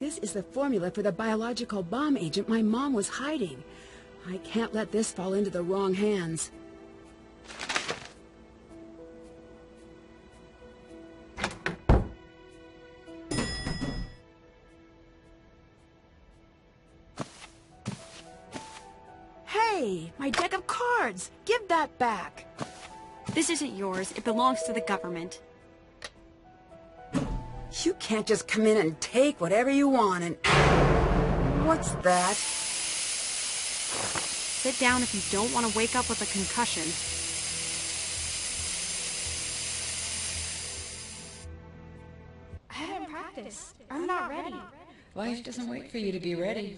This is the formula for the biological bomb agent my mom was hiding. I can't let this fall into the wrong hands. Hey, my deck of cards! Give that back! This isn't yours. It belongs to the government. You can't just come in and take whatever you want and... What's that? Sit down if you don't want to wake up with a concussion. I haven't practiced. I'm not ready. Life doesn't wait for you to be ready.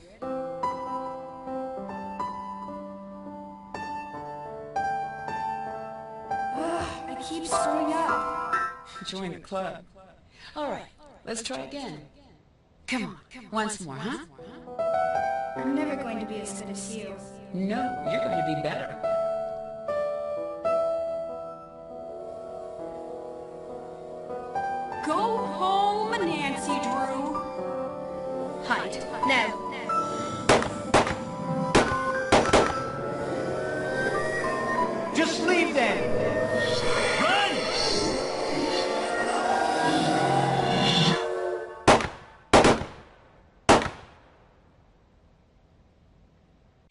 I keep screwing up. Join the club. All right, let's try again. Come on, once more, huh? I'm never going to be as good as you. No, you're going to be better. Go home, Nancy Drew. Hide. Now. Just leave them! Run!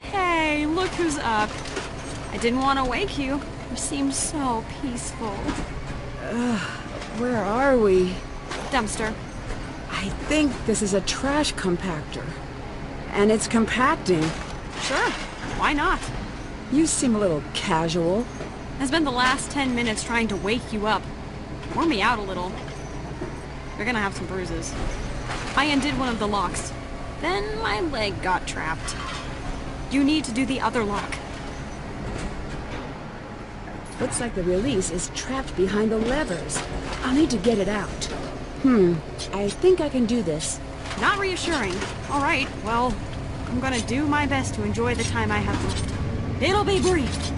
Hey, look who's up. I didn't want to wake you. You seemed so peaceful. Where are we? Dumpster. I think this is a trash compactor. And it's compacting. Sure. Why not? You seem a little casual. I spent the last 10 minutes trying to wake you up. Wore me out a little. You're gonna have some bruises. I undid one of the locks. Then my leg got trapped. You need to do the other lock. Looks like the release is trapped behind the levers. I'll need to get it out. I think I can do this. Not reassuring. All right, well, I'm gonna do my best to enjoy the time I have left. It'll be brief,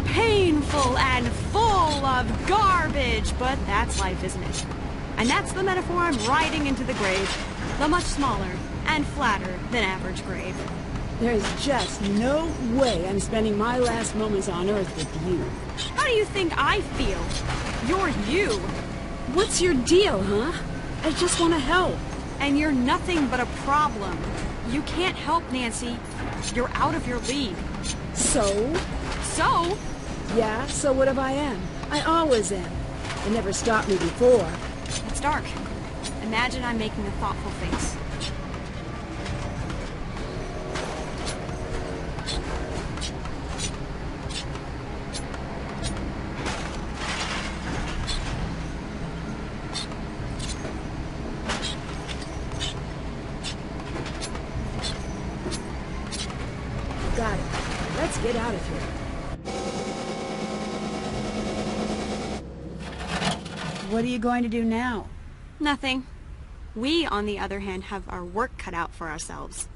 painful, and full of garbage, but that's life, isn't it? And that's the metaphor I'm riding into the grave. The much smaller and flatter than average grave. There's just no way I'm spending my last moments on Earth with you. How do you think I feel? You're you. What's your deal, huh? I just want to help. And you're nothing but a problem. You can't help, Nancy. You're out of your league. So? So? Yeah, so what if I am? I always am. It never stopped me before. It's dark. Imagine I'm making a thoughtful face. Got it. Let's get out of here. What are you going to do now? Nothing. We, on the other hand, have our work cut out for ourselves.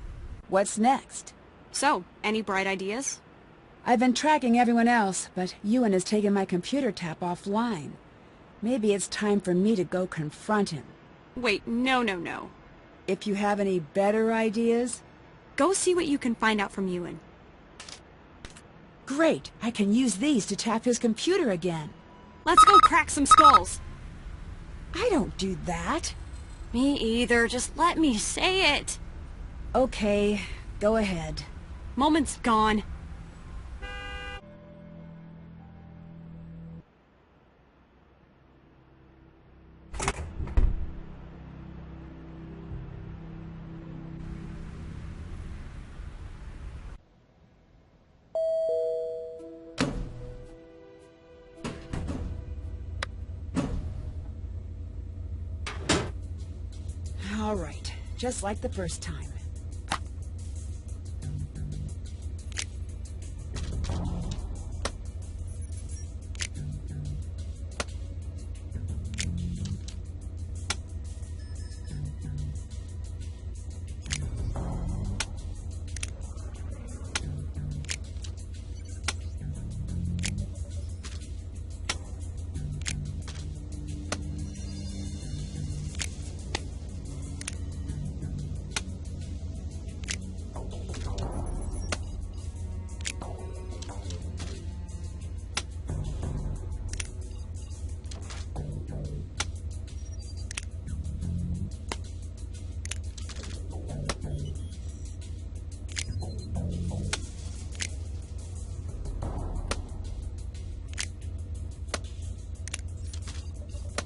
What's next? So, any bright ideas? I've been tracking everyone else, but Ewan has taken my computer tap offline. Maybe it's time for me to go confront him. Wait, no. If you have any better ideas? Go see what you can find out from Ewan. Great! I can use these to tap his computer again. Let's go crack some skulls. I don't do that. Me either. Just let me say it. Okay, go ahead. Moment's gone. All right, just like the first time.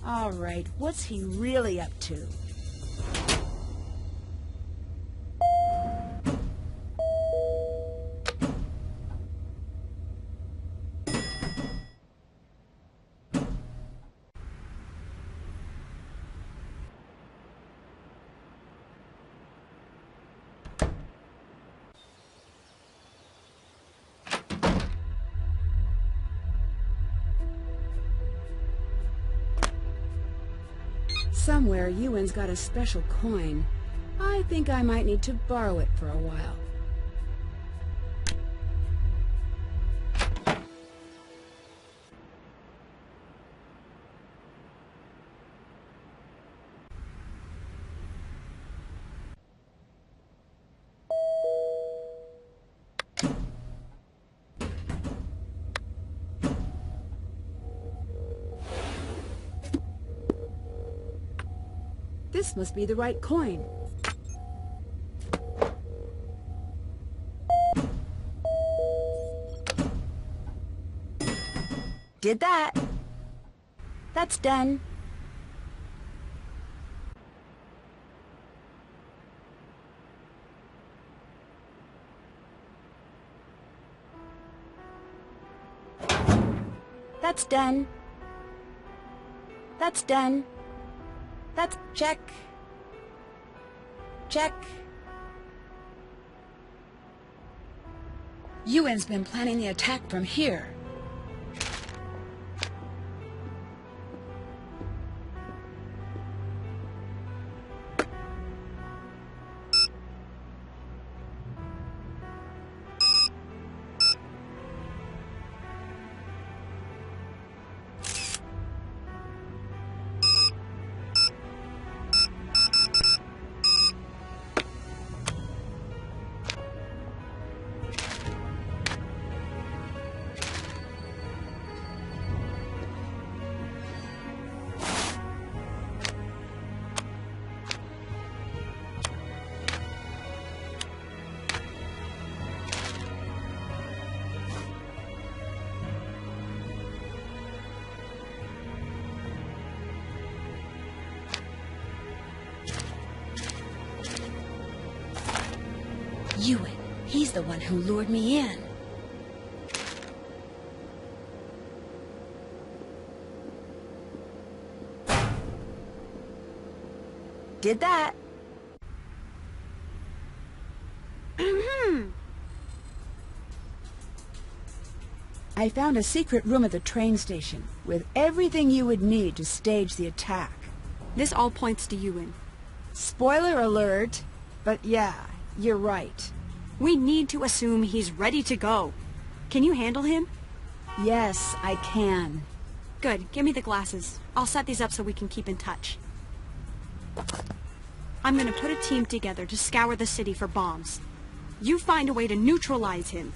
All right, what's he really up to? Somewhere, Ewan's got a special coin. I think I might need to borrow it for a while. This must be the right coin. Did that. That's done. That's done. That's done. That's check. Check. Ewan's been planning the attack from here. Ewan, he's the one who lured me in. Did that. I found a secret room at the train station with everything you would need to stage the attack. This all points to Ewan. Spoiler alert, but yeah, you're right. We need to assume he's ready to go. Can you handle him? Yes, I can. Good. Give me the glasses. I'll set these up so we can keep in touch. I'm gonna put a team together to scour the city for bombs. You find a way to neutralize him.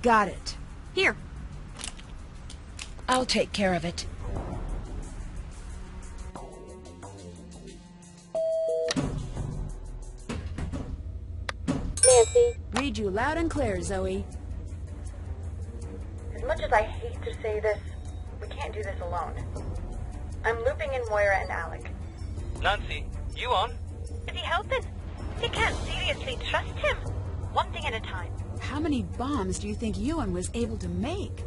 Got it. Here. I'll take care of it. Nancy, Read you loud and clear, Zoe. as much as I hate to say this, we can't do this alone. I'm looping in Moira and Alec. Nancy, Ewan? Is he helping? You can't seriously trust him. One thing at a time. How many bombs do you think Ewan was able to make?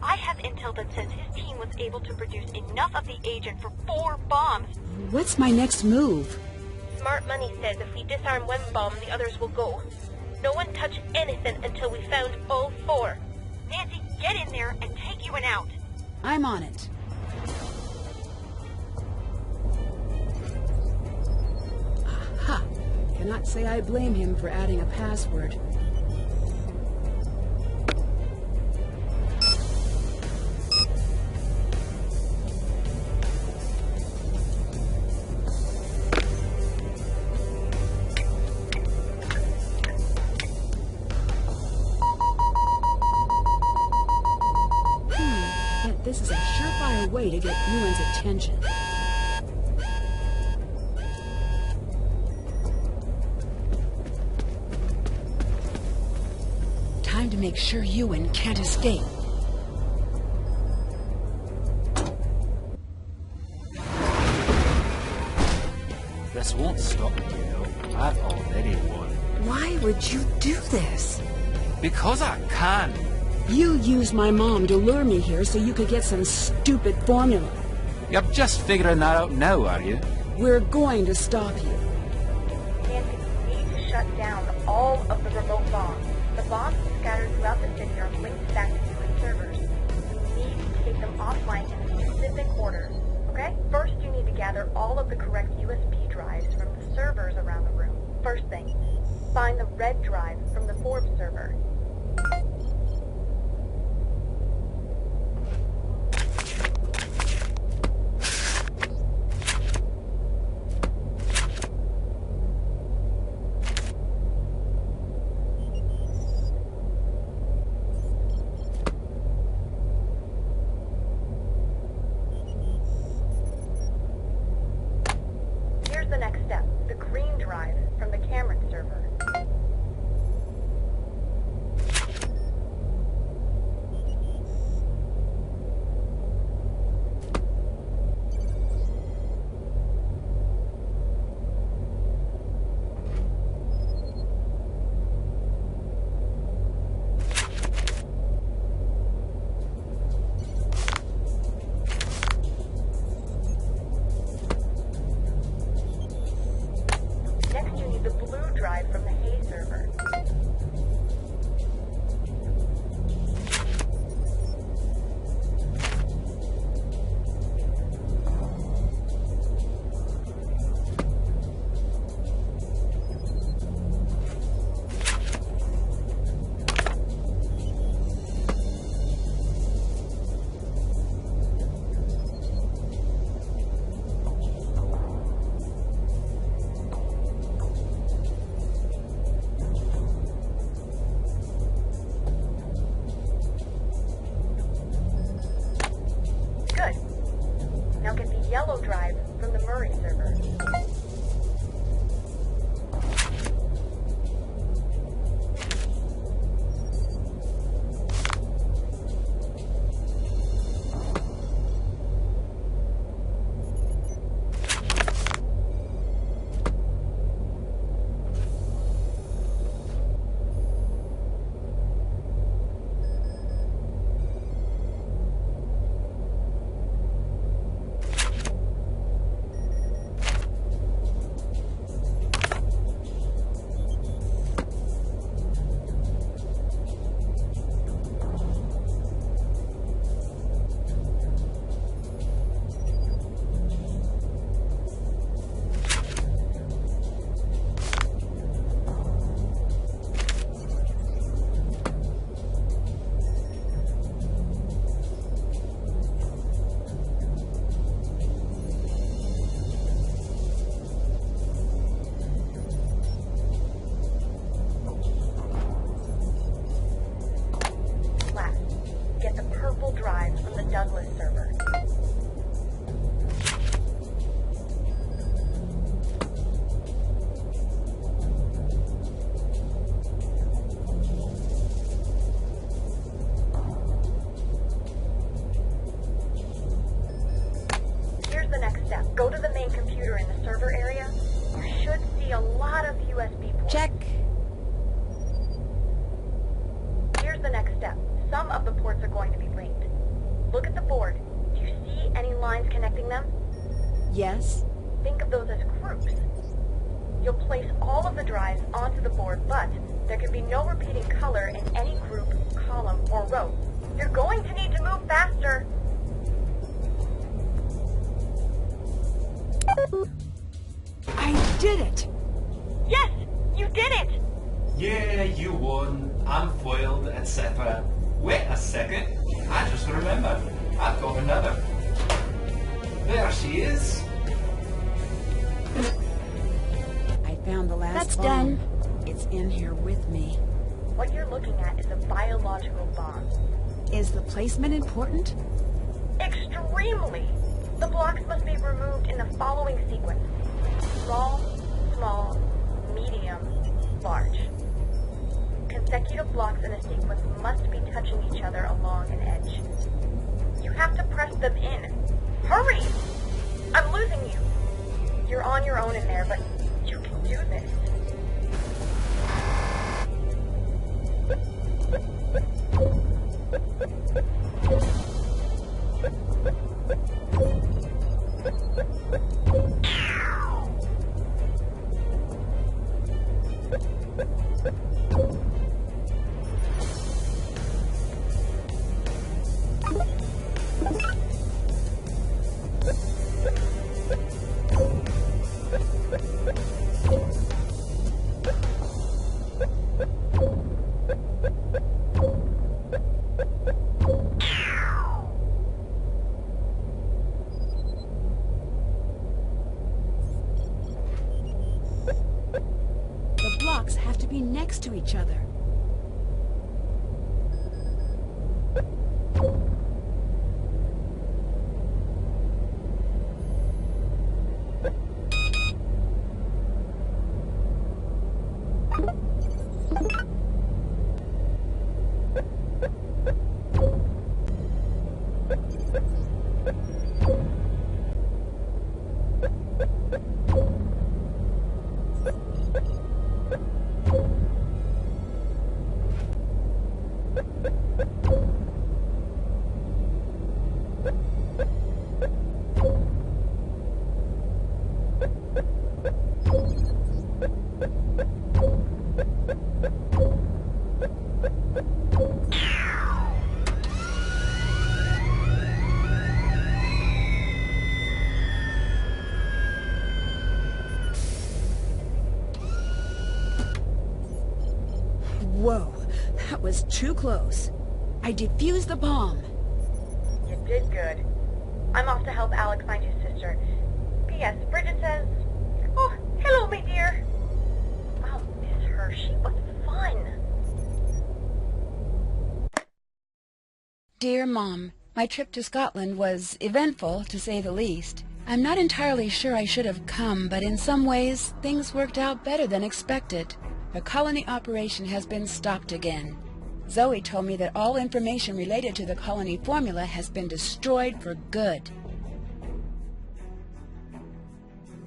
I have intel that says his team was able to produce enough of the agent for 4 bombs. What's my next move? Smart Money says if we disarm one bomb, the others will go. No one touch anything until we found all 4. Nancy, get in there and take Ewan out. I'm on it. Aha! Cannot say I blame him for adding a password. This is a surefire way to get Ewan's attention. Time to make sure Ewan can't escape. I've already won. Why would you do this? Because I can. You used my mom to lure me here so you could get some stupid formula. You're just figuring that out now, are you? We're going to stop you. Nancy, we need to shut down all of the remote bombs. The bombs scattered throughout the city are linked back to UN servers. We need to take them offline in specific order. Okay? First, you need to gather all of the correct USB drives from the servers around the room. First thing, find the red drive from the Forbes server. The next step, the green drive from the Cameron server. Next, you need the blue drive from the Hay server. Good. Now get the yellow drive from the Murray server. Get the purple drive from the Douglas server. Here's the next step. Go to the main computer in the server area. You should see a lot of USB ports. Check. Here's the next step. Some of the ports are going to be linked. Look at the board. Do you see any lines connecting them? Yes. Think of those as groups. You'll place all of the drives onto the board, but there can be no repeating color in any group, column, or row. You're going to need to move faster. I did it! Yes! You did it! Yeah, you won. I'm foiled, etc. Wait a second. I just remembered. I've got another. There she is. I found the last That's bomb. done. It's in here with me. What you're looking at is a biological bomb. Is the placement important? Extremely! The blocks must be removed in the following sequence. Small, small, medium, large. Consecutive blocks in a sequence must be touching each other along an edge. You have to press them in. Hurry! I'm losing you. You're on your own in there, but you can do this. The blocks have to be next to each other. Whoa, that was too close. I defused the bomb. You did good. I'm off to help Alex find his sister. P.S. Bridget says, "Oh, hello, my dear." I'll miss her. She was fun. Dear Mom, my trip to Scotland was eventful, to say the least. I'm not entirely sure I should have come, but in some ways, things worked out better than expected. The colony operation has been stopped again. Zoe told me that all information related to the colony formula has been destroyed for good.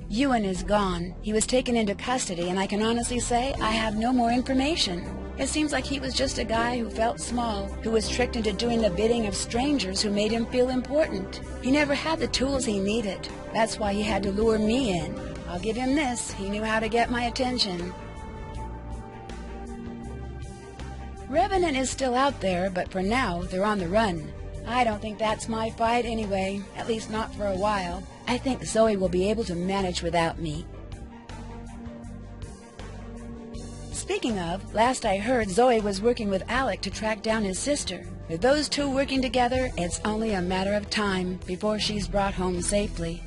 Ewan is gone. He was taken into custody, and I can honestly say I have no more information. It seems like he was just a guy who felt small, who was tricked into doing the bidding of strangers who made him feel important. He never had the tools he needed. That's why he had to lure me in. I'll give him this. He knew how to get my attention. Revenant is still out there, but for now, they're on the run. I don't think that's my fight anyway, at least not for a while. I think Zoe will be able to manage without me. Speaking of, last I heard Zoe was working with Alec to track down his sister. With those two working together, it's only a matter of time before she's brought home safely.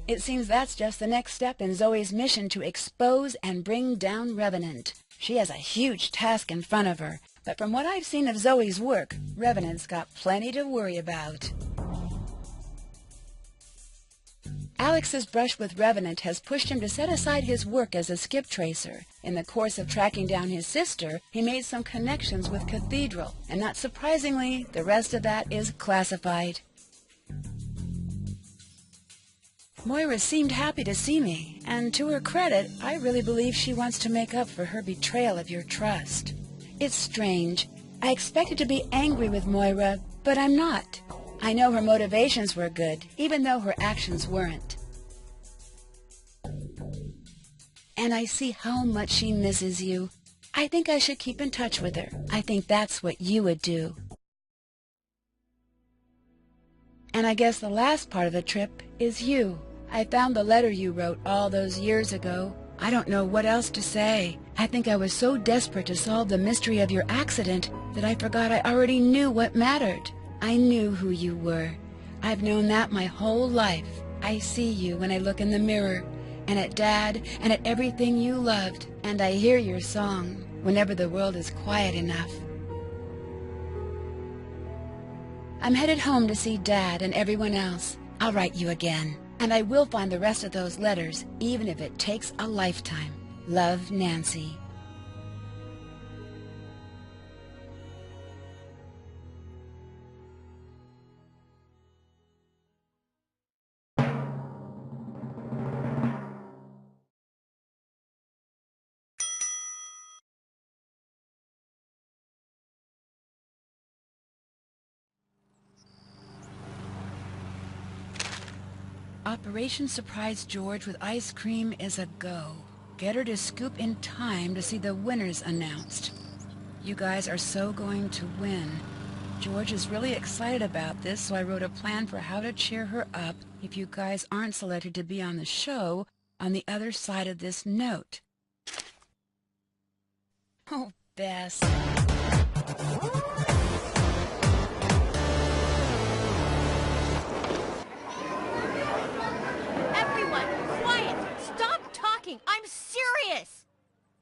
It seems that's just the next step in Zoe's mission to expose and bring down Revenant. She has a huge task in front of her, but from what I've seen of Zoe's work, Revenant's got plenty to worry about. Alex's brush with Revenant has pushed him to set aside his work as a skip tracer. In the course of tracking down his sister, he made some connections with Cathedral, and not surprisingly, the rest of that is classified. Moira seemed happy to see me, and to her credit, I really believe she wants to make up for her betrayal of your trust. It's strange. I expected to be angry with Moira, but I'm not. I know her motivations were good, even though her actions weren't. And I see how much she misses you. I think I should keep in touch with her. I think that's what you would do. And I guess the last part of the trip is you. I found the letter you wrote all those years ago. I don't know what else to say. I think I was so desperate to solve the mystery of your accident that I forgot I already knew what mattered. I knew who you were. I've known that my whole life. I see you when I look in the mirror, and at Dad, and at everything you loved, and I hear your song whenever the world is quiet enough. I'm headed home to see Dad and everyone else. I'll write you again, and I will find the rest of those letters, even if it takes a lifetime. Love, Nancy. Operation Surprise George with ice cream is a go. Get her to scoop in time to see the winners announced. You guys are so going to win. George is really excited about this, so I wrote a plan for how to cheer her up if you guys aren't selected to be on the show on the other side of this note. Oh, Bess. Everyone, quiet! Stop talking! I'm serious!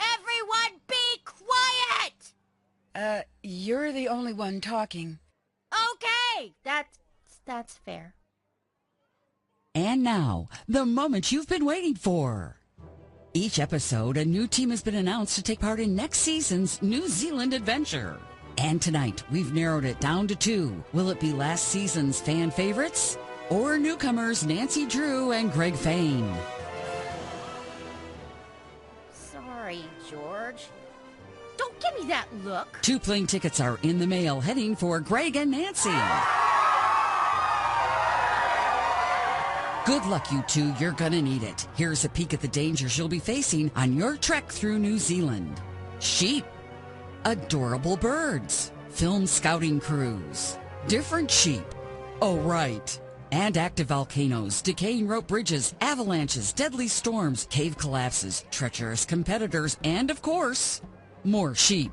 Everyone be quiet! You're the only one talking. Okay, that's fair. And now, the moment you've been waiting for. Each episode, a new team has been announced to take part in next season's New Zealand adventure. And tonight, we've narrowed it down to 2. Will it be last season's fan favorites? Or newcomers Nancy Drew and Greg Fain? Sorry, George. Don't give me that look. 2 plane tickets are in the mail heading for Greg and Nancy. Good luck, you two. You're gonna need it. Here's a peek at the dangers you'll be facing on your trek through New Zealand. Sheep. Adorable birds. Film scouting crews. Different sheep. Oh, right. And active volcanoes, decaying rope bridges, avalanches, deadly storms, cave collapses, treacherous competitors, and, of course, more sheep.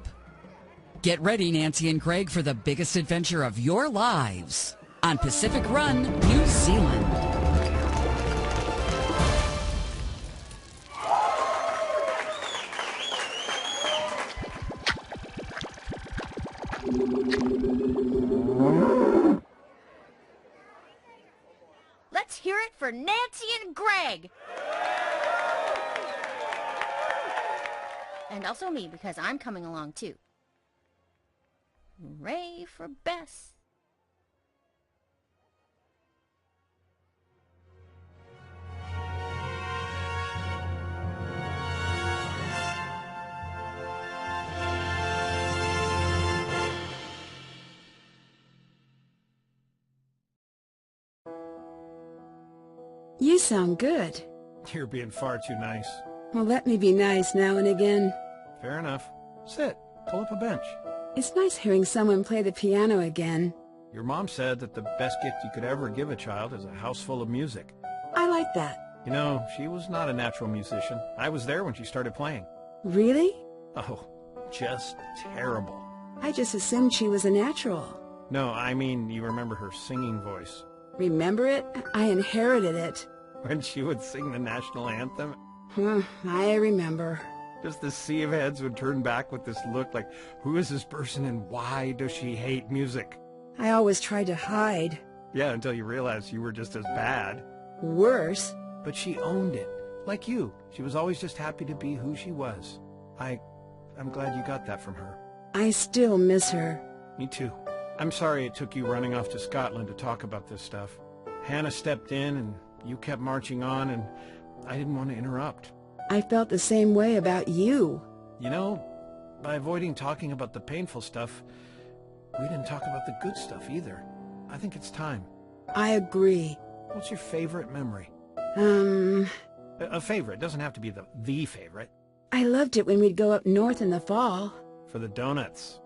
Get ready, Nancy and Greg, for the biggest adventure of your lives on Pacific Run, New Zealand. Let's hear it for Nancy and Greg! And also me, because I'm coming along too. Hooray for Bess! You sound good. You're being far too nice. Well, let me be nice now and again. Fair enough. Sit. Pull up a bench. It's nice hearing someone play the piano again. Your mom said that the best gift you could ever give a child is a house full of music. I like that. You know, she was not a natural musician. I was there when she started playing. Really? Oh, just terrible. I just assumed she was a natural. No, I mean, you remember her singing voice. Remember it? I inherited it. When she would sing the national anthem, I remember. just the sea of heads would turn back with this look like, who is this person and why does she hate music? I always tried to hide. Yeah, until you realized you were just as bad. Worse. But she owned it. Like you. She was always just happy to be who she was. I'm glad you got that from her. I still miss her. Me too. I'm sorry it took you running off to Scotland to talk about this stuff. Hannah stepped in and you kept marching on and I didn't want to interrupt. I felt the same way about you. You know, by avoiding talking about the painful stuff, we didn't talk about the good stuff either. I think it's time. I agree. What's your favorite memory? A favorite. Doesn't have to be the favorite. I loved it when we'd go up north in the fall. For the donuts.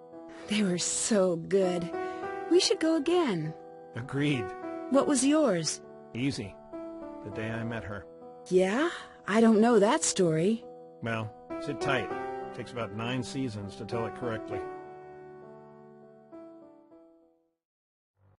They were so good. We should go again. Agreed. What was yours? Easy. The day I met her. Yeah? I don't know that story. Well, sit tight. It takes about 9 seasons to tell it correctly.